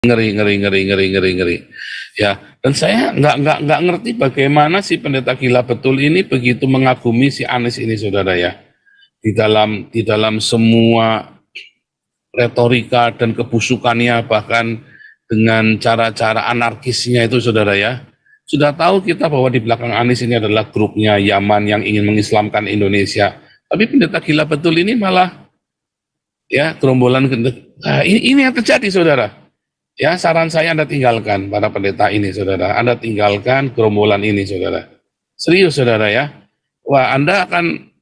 Ngeri. Ya, dan saya nggak ngerti bagaimana si pendeta gila betul ini begitu mengagumi si Anies ini, saudara ya. Di dalam semua retorika dan kebusukannya, bahkan dengan cara-cara anarkisnya itu, saudara ya. Sudah tahu kita bahwa di belakang Anies ini adalah grupnya Yaman yang ingin mengislamkan Indonesia. Tapi pendeta gila betul ini malah ya gerombolan ini yang terjadi, saudara. Ya, saran saya Anda tinggalkan para pendeta ini, saudara. Anda tinggalkan gerombolan ini, saudara. Serius, saudara ya. Wah, Anda akan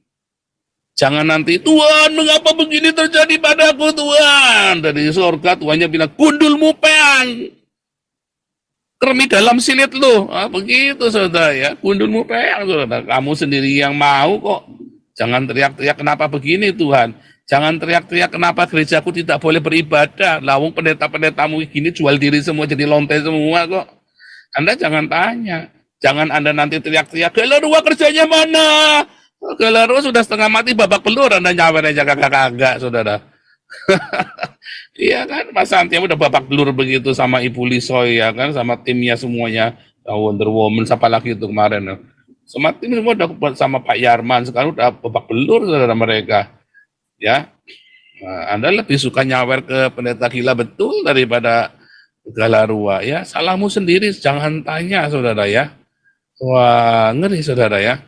jangan nanti, Tuhan, mengapa begini terjadi padaku, Tuhan? Dari surga Tuhannya bilang, gundulmu peang. Kermi dalam silit lu. Begitu, saudara ya. Gundulmu peang, saudara. Kamu sendiri yang mau kok. Jangan teriak-teriak, kenapa begini, Tuhan? Jangan teriak-teriak kenapa gerejaku tidak boleh beribadah. Lawung pendeta-pendetamu gini jual diri semua jadi lonte semua kok. Anda jangan tanya. Jangan Anda nanti teriak-teriak, Galarua kerjanya mana? Galarua sudah setengah mati babak belur, Anda nyawer aja kagak-kagak, saudara. Iya kan, Mas Santiam udah babak belur begitu sama Ibu Lisoy ya kan, sama timnya semuanya. Wonder Woman, siapa lagi itu kemarin. Sama tim semua udah sama Pak Yarman, sekarang udah babak belur, saudara mereka. Ya, Anda lebih suka nyawer ke pendeta gila betul daripada Galarua ya. Salahmu sendiri, jangan tanya, saudara ya. Wah, ngeri, saudara ya.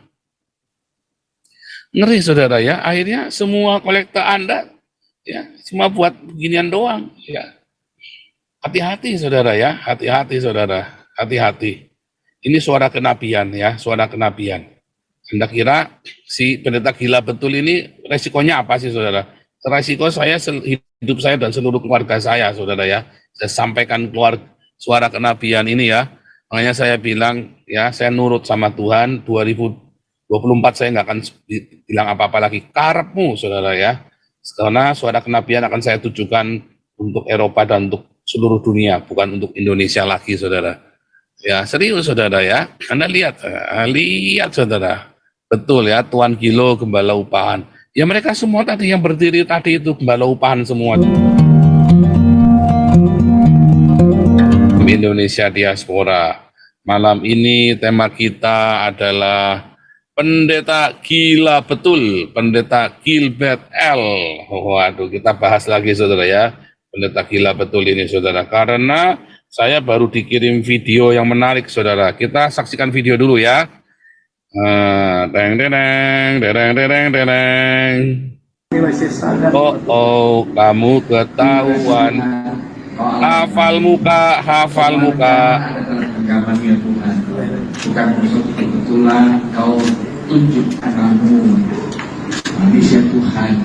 Ngeri, saudara ya. Akhirnya semua kolekta Anda ya cuma buat beginian doang ya. Hati-hati, saudara ya. Hati-hati, saudara. Hati-hati. Ini suara kenabian ya, suara kenabian. Anda kira si pendeta gila betul ini resikonya apa sih, saudara? Resiko saya, hidup saya dan seluruh keluarga saya, saudara ya. Saya sampaikan keluar suara kenabian ini ya. Makanya saya bilang ya, saya nurut sama Tuhan. 2024 saya nggak akan bilang apa-apa lagi. Karepmu, saudara ya. Karena suara kenabian akan saya tujukan untuk Eropa dan untuk seluruh dunia, bukan untuk Indonesia lagi, saudara. Ya serius, saudara ya. Anda lihat saudara. Betul ya, Tuan Gilo, Gembala Upahan. Ya mereka semua tadi yang berdiri tadi itu Gembala Upahan semua. Indonesia Diaspora. Malam ini tema kita adalah pendeta gila betul, pendeta Gilbert L. Waduh, kita bahas lagi, saudara ya. Pendeta gila betul ini, saudara. Karena saya baru dikirim video yang menarik, saudara. Kita saksikan video dulu ya. Oh, kamu ketahuan. Hafal muka. Bukan kebetulan kau tunjuk anakmu, manusia Tuhan,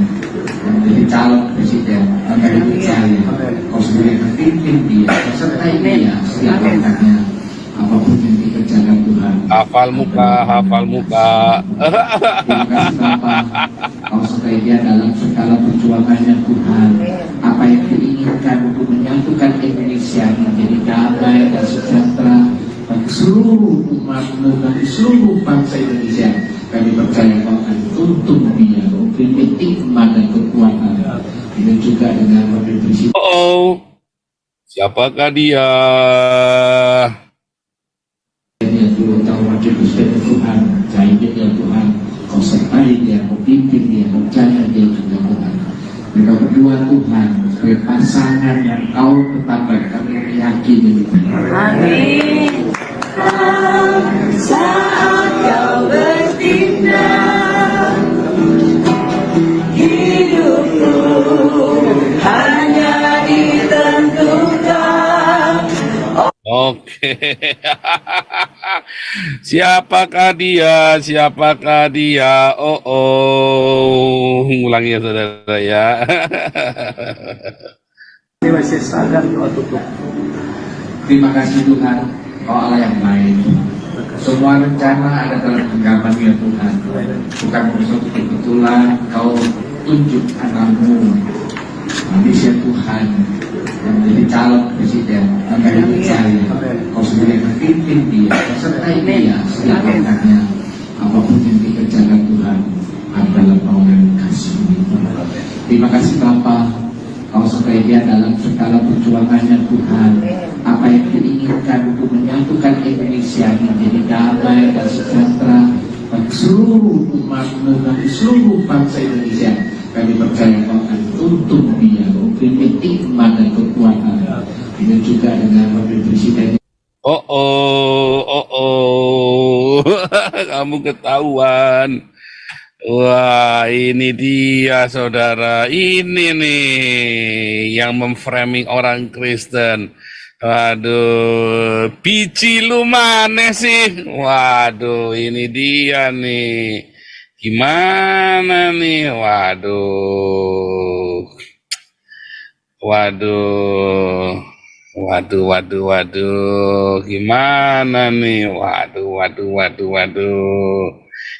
menjadi calon presiden. Maka itu saya, kau sendiri memimpin dia, sertai dia setiap langkahnya. Apapun yang dikerjakan Tuhan, hafal muka. Terima kasih Bapa, kau sertai dia dalam segala perjuangannya Tuhan. Apa yang diinginkan untuk menyatukan Indonesia menjadi damai dan sejahtera bagi seluruh umatmu, bagi seluruh bangsa Indonesia. Kami percaya kau akan tuntun dia, beri hikmat dan kekuatan. Ini juga dengan wakil presiden. Siapakah dia? Tuhan, jahit dia Tuhan, kau sertai dia, kau pimpin dia, kau jaga dia juga Tuhan. Mereka berdua Tuhan, sebagai pasangan yang kau tetapkan, kami meyakini. Amin. Saat kau bertindak, hidupku hanya ditentukan. Oke. Siapakah dia? Ulangi ya, saudara ya. Terima kasih Tuhan, kau Allah yang baik. Semua rencana ada dalam genggaman ya Tuhan. Bukan suatu kebetulan kau tunjuk anakmu, manusia Tuhan, yang menjadi calon presiden. Maka itu saya, kau sendiri memimpin dia, sertai dia setiap langkahnya. Apapun yang dikerjakan Tuhan adalah peroleh kasih. Terima kasih Bapa, kau sertai dia dalam segala perjuangan. perjuangannya Tuhan. Apa yang diinginkan untuk menyatukan Indonesia menjadi damai dan sejahtera bagi seluruh umatmu, bagi seluruh bangsa Indonesia. Kami percaya Kau akan tuntun dia, memberi hikmat dan kekuatan. Ini juga dengan Wakil Presiden. Kamu ketahuan. Wah, ini dia saudara. Ini nih yang memframing orang Kristen. Waduh, biji lu mana sih? Waduh, ini dia nih. Gimana nih? Waduh. Waduh. Waduh. Gimana nih? Waduh.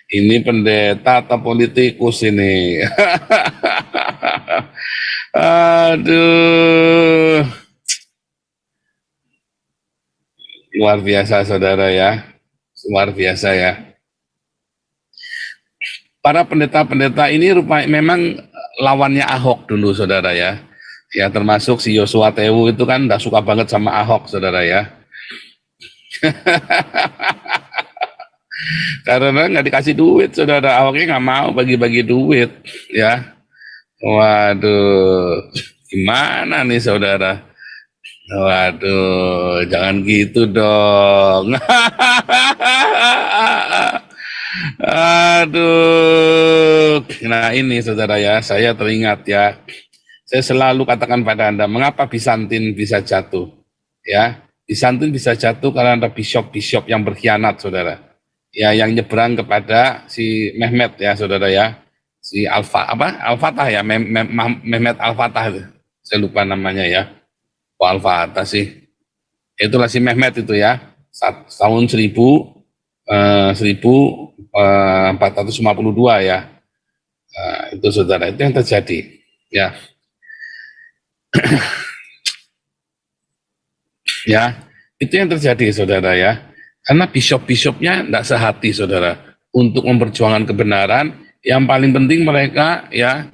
Ini pendeta atau politikus ini? Aduh. Luar biasa saudara ya. Luar biasa ya. Para pendeta-pendeta ini rupanya memang lawannya Ahok dulu saudara ya. Ya termasuk si Yosua Tewu itu kan udah suka banget sama Ahok saudara ya. Karena nggak dikasih duit saudara, Ahoknya nggak mau bagi-bagi duit ya. Waduh, gimana nih saudara? Waduh, jangan gitu dong. Aduh, nah ini saudara ya, saya teringat ya. Saya selalu katakan pada Anda, mengapa Bizantin bisa jatuh? Ya, Bizantin bisa jatuh karena ada bishop-bishop yang berkhianat, saudara. Ya, yang nyebrang kepada si Mehmet ya, saudara ya. Si Al-Fatah ya, Mehmet Al-Fatah itu. Saya lupa namanya ya. Oh, Al-Fatah sih. Itulah si Mehmet itu ya. Tahun 1452 ya. Itu saudara, itu yang terjadi. Ya. Ya, itu yang terjadi saudara ya. Karena bishop-bishopnya tidak sehati saudara untuk memperjuangkan kebenaran. Yang paling penting mereka ya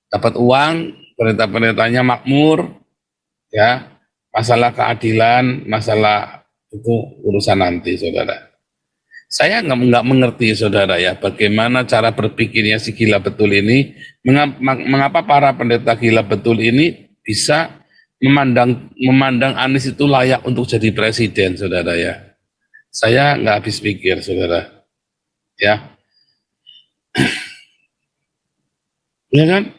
dapat uang, pendeta-pendetanya makmur, ya masalah keadilan, masalah itu urusan nanti saudara. Saya nggak mengerti saudara ya bagaimana cara berpikirnya si gila betul ini, mengapa para pendeta gila betul ini bisa memandang Anies itu layak untuk jadi presiden saudara ya. Saya nggak habis pikir saudara ya. Ya kan?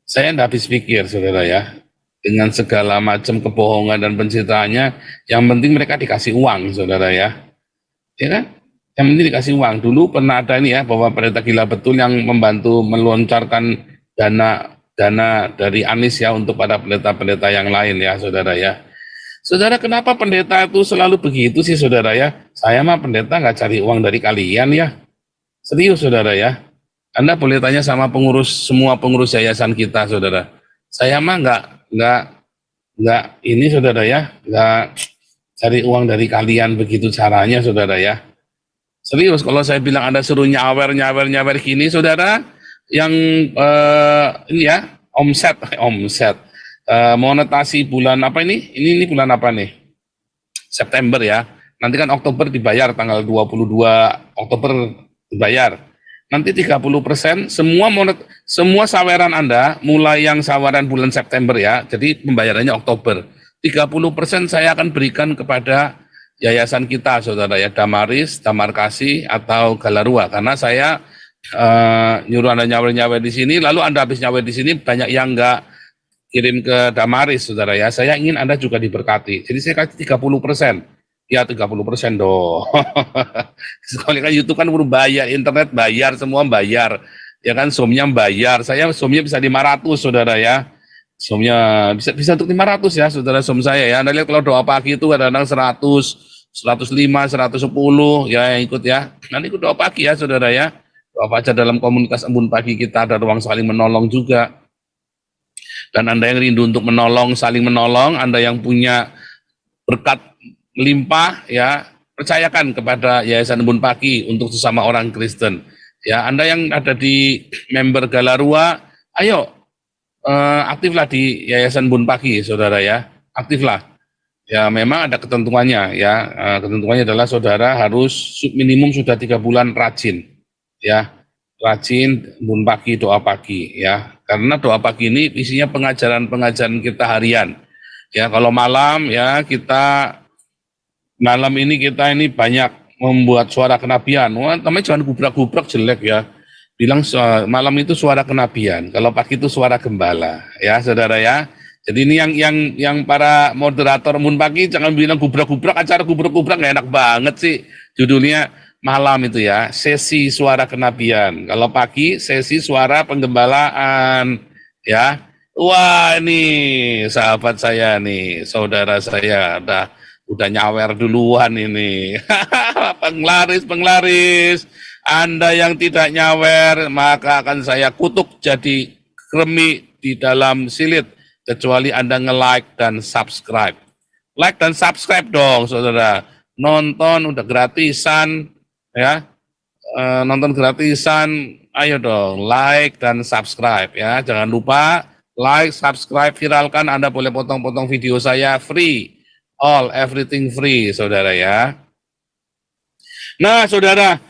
Saya nggak habis pikir saudara ya. Dengan segala macam kebohongan dan pencitraannya, yang penting mereka dikasih uang saudara ya. Ya kan? Yang penting dikasih uang. Dulu pernah ada ini ya, bahwa pendeta gila betul yang membantu meloncarkan dana dari Anies ya untuk para pendeta-pendeta yang lain ya saudara ya. Saudara, kenapa pendeta itu selalu begitu sih saudara ya? Saya mah pendeta nggak cari uang dari kalian ya. Serius saudara ya. Anda boleh tanya sama semua pengurus yayasan kita saudara. Saya mah nggak ini saudara ya, nggak cari uang dari kalian begitu caranya saudara ya. Serius kalau saya bilang Anda suruh nyawer gini saudara, yang ini ya omset monetasi bulan apa ini bulan apa nih? September ya. Nanti kan Oktober dibayar, tanggal 22 Oktober dibayar. Nanti 30% semua saweran Anda, mulai yang saweran bulan September ya, jadi pembayarannya Oktober. 30% saya akan berikan kepada yayasan kita, saudara ya, Damaris, Damar Kasih, atau Galarua, karena saya nyuruh Anda nyawer di sini, lalu Anda habis nyawer di sini, banyak yang nggak kirim ke Damaris, saudara ya. Saya ingin Anda juga diberkati. Jadi saya kasih 30%. Ya 30% dong. Sekali kan YouTube kan perlu bayar, internet bayar, semua bayar. Ya kan, somnya bayar. Saya somnya bisa 500 saudara ya. Somnya bisa untuk 500 ya saudara, som saya ya. Anda lihat kalau doa pagi itu kadang-kadang 100, 105, 110 ya yang ikut ya. Nanti ikut doa pagi ya saudara ya. Doa baca dalam komunitas embun pagi kita, ada ruang saling menolong juga. Dan Anda yang rindu untuk menolong, saling menolong, Anda yang punya berkat melimpah ya, percayakan kepada Yayasan Embun Pagi untuk sesama orang Kristen. Ya, Anda yang ada di member Galarua, ayo aktiflah di Yayasan Bun Pagi, saudara ya, aktiflah. Ya memang ada ketentuannya ya, ketentuannya adalah saudara harus minimum sudah 3 bulan rajin, ya, rajin Bun Pagi, doa pagi, ya, karena doa pagi ini isinya pengajaran-pengajaran kita harian, ya, kalau malam ya malam ini kita ini banyak membuat suara kenabian. Wah, namanya jangan gubrak-gubrak jelek ya. Bilang malam itu suara kenabian, kalau pagi itu suara gembala, ya saudara ya. Jadi ini yang para moderator Mun Pagi jangan bilang gubrak-gubrak, acara gubrak-gubrak nggak enak banget sih. Judulnya malam itu ya, sesi suara kenabian. Kalau pagi sesi suara penggembalaan, ya. Wah ini sahabat saya nih, saudara saya udah nyawer duluan ini. Penglaris. Anda yang tidak nyawer, maka akan saya kutuk jadi kremi di dalam silit, kecuali Anda nge-like dan subscribe. Like dan subscribe dong, saudara. Nonton udah gratisan, ya. Nonton gratisan, ayo dong, like dan subscribe, ya. Jangan lupa, like, subscribe, viralkan. Anda boleh potong-potong video saya free. Everything free, saudara ya. Nah, saudara,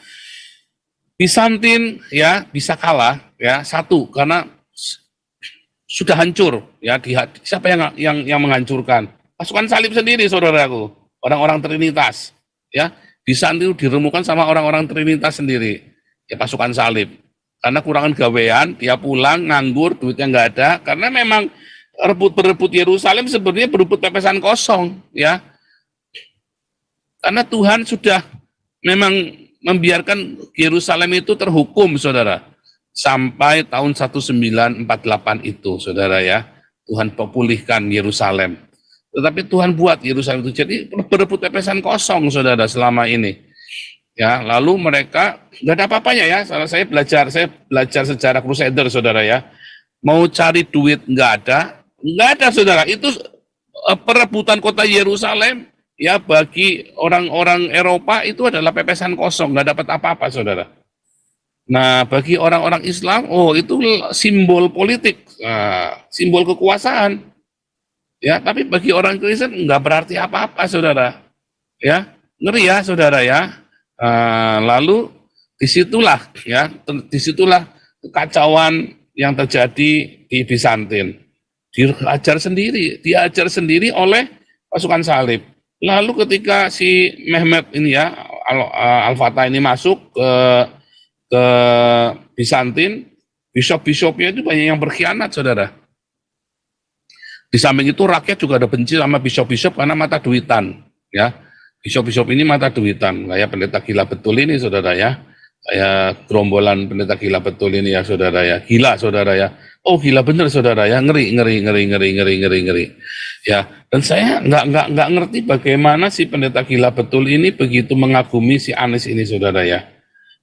Bizantin ya bisa kalah ya, satu karena sudah hancur ya, siapa yang menghancurkan? Pasukan salib sendiri, saudaraku, orang-orang Trinitas ya. Bizantin diremukan sama orang-orang Trinitas sendiri ya, pasukan salib, karena kurangan gawean, dia pulang nganggur, duitnya nggak ada, karena memang berebut Yerusalem sebenarnya berebut pepesan kosong ya, karena Tuhan sudah memang membiarkan Yerusalem itu terhukum, saudara, sampai tahun 1948 itu, saudara ya. Tuhan pulihkan Yerusalem. Tetapi Tuhan buat Yerusalem itu jadi berebut pepesan kosong, saudara, selama ini. Ya, lalu mereka nggak ada apa-apanya ya. Saya belajar sejarah Crusader, saudara ya. Mau cari duit nggak ada, saudara. Itu perebutan kota Yerusalem. Ya, bagi orang-orang Eropa itu adalah pepesan kosong, nggak dapat apa-apa, saudara. Nah, bagi orang-orang Islam, itu simbol politik, simbol kekuasaan. Ya, tapi bagi orang Kristen nggak berarti apa-apa, saudara. Ya, ngeri ya, saudara ya. Lalu disitulah kekacauan yang terjadi di Bizantin. Diajar sendiri oleh pasukan salib. Lalu ketika si Mehmet ini ya, Al-Fatah ini masuk ke Bizantin, bishop-bishopnya itu banyak yang berkhianat, saudara. Di samping itu rakyat juga ada benci sama bishop-bishop karena mata duitan, ya. Bishop-bishop ini mata duitan, kayak pendeta gila betul ini, saudara ya. Kayak gerombolan pendeta gila betul ini ya, saudara ya. Gila, saudara ya. Oh, gila bener, saudara ya. Ngeri. Ya, dan saya nggak ngerti bagaimana si pendeta gila betul ini begitu mengagumi si Anies ini, saudara ya.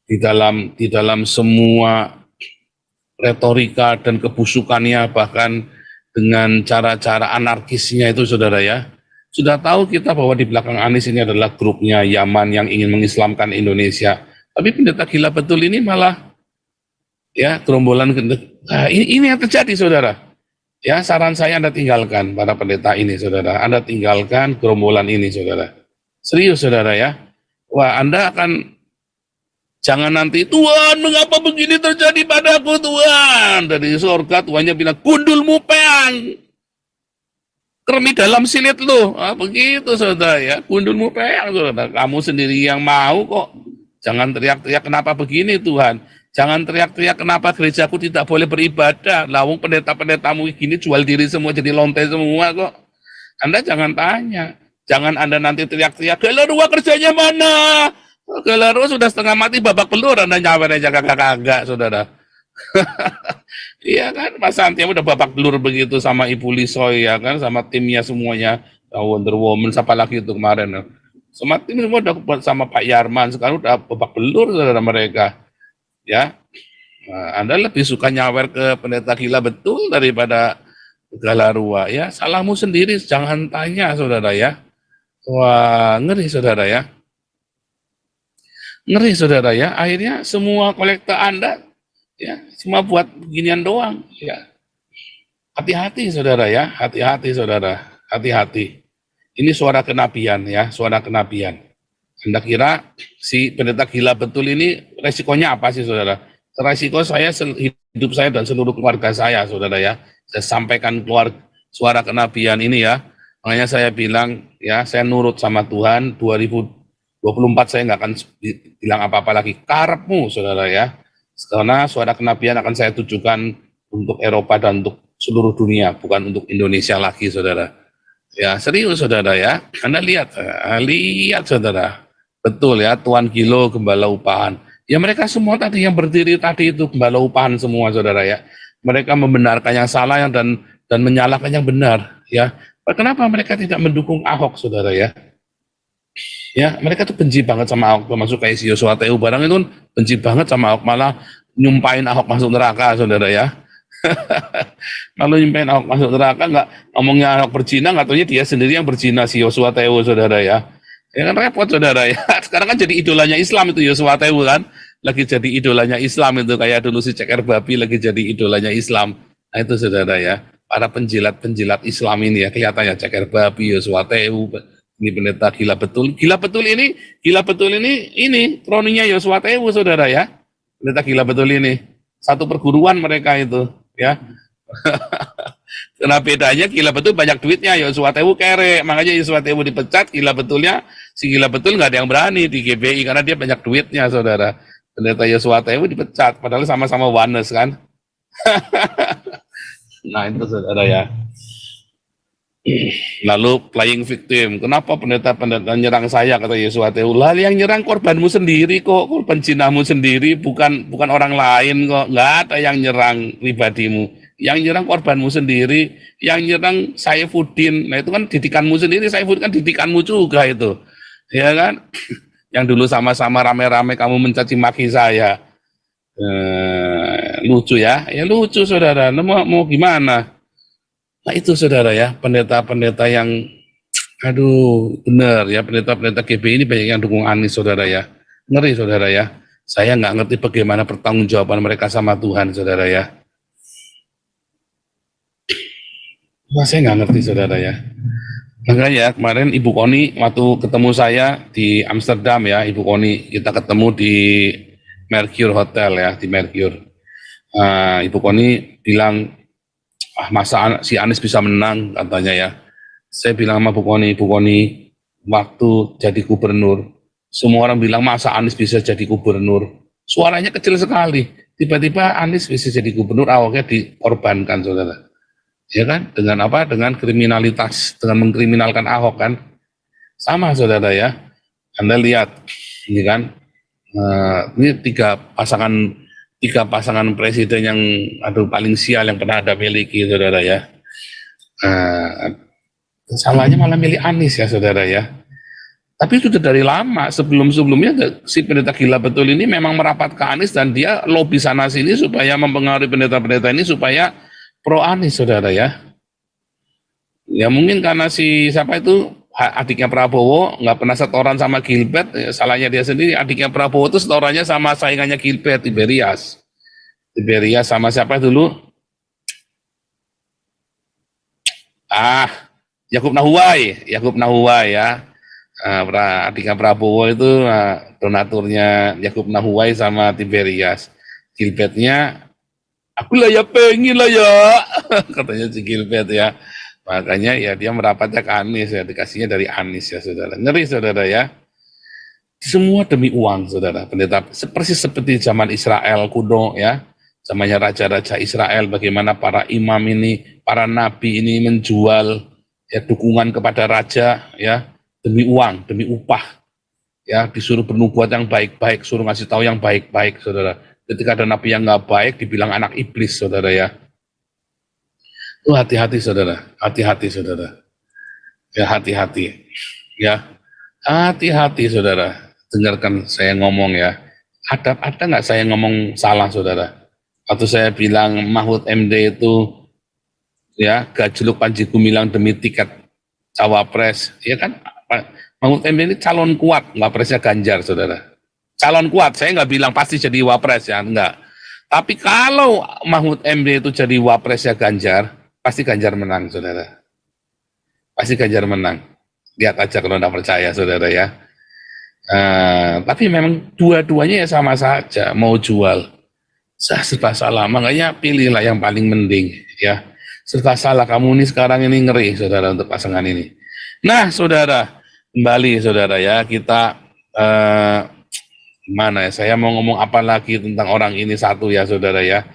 Di dalam semua retorika dan kebusukannya, bahkan dengan cara-cara anarkisnya itu, saudara ya. Sudah tahu kita bahwa di belakang Anies ini adalah grupnya Yaman yang ingin mengislamkan Indonesia. Tapi pendeta gila betul ini malah ya gerombolan. Ini yang terjadi, saudara. Ya, saran saya Anda tinggalkan para pendeta ini, saudara. Anda tinggalkan gerombolan ini, saudara. Serius, saudara ya. Wah, Anda akan jangan nanti, Tuhan, mengapa begini terjadi padaku, Tuhan? Dari surga Tuhannya bilang, gundulmu peang, kremi dalam silit lu. Begitu, saudara ya. Gundulmu peang, saudara. Kamu sendiri yang mau kok. Jangan teriak-teriak, kenapa begini, Tuhan? Jangan teriak-teriak, kenapa gerejaku tidak boleh beribadah? Lawung pendeta-pendetamu gini jual diri semua, jadi lonte semua kok. Anda jangan tanya. Jangan Anda nanti teriak-teriak, Galarua kerjanya mana? Galarua sudah setengah mati babak belur, Anda nyawer aja kagak-kagak, saudara. Iya kan, Mas Santiam udah babak belur begitu sama Ibu Lisoy, ya kan, sama timnya semuanya. Wonder Woman, siapa lagi itu kemarin. Semua tim semua udah sama Pak Yarman, sekarang udah babak belur, saudara mereka. Ya, Anda lebih suka nyawer ke pendeta gila betul daripada Galarua ya. Salahmu sendiri, jangan tanya, saudara ya. Wah, ngeri, saudara ya. Ngeri, saudara ya. Akhirnya semua kolektor Anda ya cuma buat beginian doang ya. Hati-hati saudara ya, hati-hati saudara, hati-hati. Ini suara kenabian ya, suara kenabian. Anda kira si pendeta gila betul ini resikonya apa sih saudara? Resiko saya, hidup saya dan seluruh keluarga saya saudara ya. Saya sampaikan keluar suara kenabian ini ya. Makanya saya bilang ya, saya nurut sama Tuhan. 2024 saya nggak akan bilang apa-apa lagi. Karepmu saudara ya. Karena suara kenabian akan saya tujukan untuk Eropa dan untuk seluruh dunia, bukan untuk Indonesia lagi saudara. Ya serius saudara ya. Anda lihat saudara. Betul ya, Tuan Gilo gembala upahan. Ya mereka semua tadi yang berdiri tadi itu gembala upahan semua saudara ya. Mereka membenarkan yang salah dan menyalahkan yang benar ya. Kenapa mereka tidak mendukung Ahok saudara ya? Ya mereka tuh benci banget sama Ahok, termasuk kayak si Yosua TU barang itu benci banget sama Ahok, malah nyumpahin Ahok masuk neraka saudara ya. Kalau nyumpahin Ahok masuk neraka, nggak ngomongnya Ahok berzina, nggak taunya dia sendiri yang berzina si Yosua TU saudara ya. Ya kan repot saudara ya. Sekarang kan jadi idolanya Islam itu Yosua TU kan. Lagi jadi idolanya Islam itu, kayak dulu si Ceker Babi lagi jadi idolanya Islam. Nah itu saudara ya. Para penjilat-penjilat Islam ini ya, kelihatannya Ceker Babi, Yosua TU, ini pendeta gila betul. Gila betul ini kroninya Yosua TU saudara ya. Pendeta gila betul ini. Satu perguruan mereka itu ya. Karena bedanya gila betul banyak duitnya, Yosua TU kere, makanya Yosua TU dipecat, gila betulnya si gila betul nggak ada yang berani di GBI karena dia banyak duitnya saudara. Pendeta Yosua TU dipecat, padahal sama-sama Wanes kan. Nah itu saudara ya. Lalu playing victim, kenapa pendeta nyerang saya, kata Yosua TU. Lah yang nyerang korbanmu sendiri kok, korban zinamu sendiri, bukan orang lain kok. Nggak ada yang nyerang pribadimu. Yang nyerang korbanmu sendiri, yang nyerang Saifuddin. Nah itu kan didikanmu sendiri, Saifuddin kan didikanmu juga itu. Ya kan? Yang dulu sama-sama rame-rame kamu mencaci maki saya. Lucu ya? Ya lucu saudara, mau gimana? Nah itu saudara ya, pendeta-pendeta yang, aduh benar ya, pendeta-pendeta GBI ini banyak yang dukung Anies saudara ya. Ngeri saudara ya. Saya nggak ngerti bagaimana pertanggungjawaban mereka sama Tuhan saudara ya. Wah, saya nggak ngerti saudara ya. Makanya kemarin Ibu Koni waktu ketemu saya di Amsterdam ya, Ibu Koni kita ketemu di Mercure Hotel ya, di Mercure. Ibu Koni bilang, masa si Anies bisa menang katanya ya. Saya bilang sama Bu Koni waktu jadi gubernur, semua orang bilang masa Anies bisa jadi gubernur. Suaranya kecil sekali. Tiba-tiba Anies bisa jadi gubernur, awalnya dikorbankan saudara. Ya kan, dengan apa? Dengan kriminalitas, dengan mengkriminalkan Ahok kan, sama saudara ya. Anda lihat, ini kan, ini tiga pasangan presiden yang paling sial yang pernah Anda miliki saudara ya. Salahnya malah milih Anies ya saudara ya. Tapi sudah dari lama, sebelumnya si pendeta gila betul ini memang merapat ke Anies dan dia lobby sana sini supaya mempengaruhi pendeta-pendeta ini supaya pro Anies saudara ya. Ya mungkin karena si siapa itu adiknya Prabowo nggak pernah setoran sama Gilbert, ya, salahnya dia sendiri. Adiknya Prabowo itu setorannya sama saingannya Gilbert, Tiberias sama siapa dulu? Yakub Nahuai ya. Adiknya Prabowo itu donaturnya Yakub Nahuai sama Tiberias. Gilbertnya aku lah ya pengen lah ya katanya si Gilbert ya, makanya ya dia merapatnya ke Anies ya, dikasihnya dari Anies ya saudara. Ngeri saudara ya, semua demi uang saudara. Pendeta persis seperti zaman Israel kuno ya, zamannya raja-raja Israel, bagaimana para imam ini, para nabi ini menjual ya dukungan kepada raja ya, demi uang, demi upah ya, disuruh bernubuat yang baik-baik, suruh ngasih tahu yang baik-baik saudara. Ketika ada nabi yang nggak baik dibilang anak iblis saudara ya. Itu hati-hati saudara, hati-hati saudara. Ya hati-hati. Ya, hati-hati saudara. Dengarkan saya ngomong ya. Ada nggak saya ngomong salah saudara? Waktu saya bilang Mahfud MD itu ya gajluk Panji Gumilang demi tiket cawapres, ya kan? Mahfud MD ini calon kuat, wapresnya Ganjar saudara. Calon kuat, saya nggak bilang pasti jadi wapres ya, enggak. Tapi kalau Mahfud MD itu jadi wapresnya Ganjar, pasti Ganjar menang, saudara. Pasti Ganjar menang. Lihat aja kalau nggak percaya, saudara ya. Tapi memang dua-duanya ya sama saja, mau jual. Serba salah, makanya pilihlah yang paling mending ya. Serba salah, kamu ini sekarang ini ngeri, saudara, untuk pasangan ini. Nah, saudara, kembali saudara ya, kita mana ya, saya mau ngomong apa lagi tentang orang ini satu ya, saudara ya.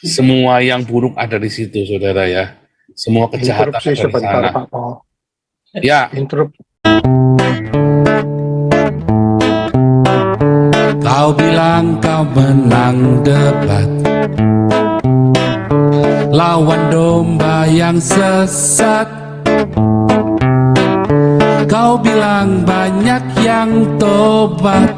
Semua yang buruk ada di situ, saudara ya. Semua kejahatan Interupsi ada di sebentar sana. Pak Paul. Ya, Kau bilang kau menang debat, lawan domba yang sesat. Kau bilang banyak yang tobat.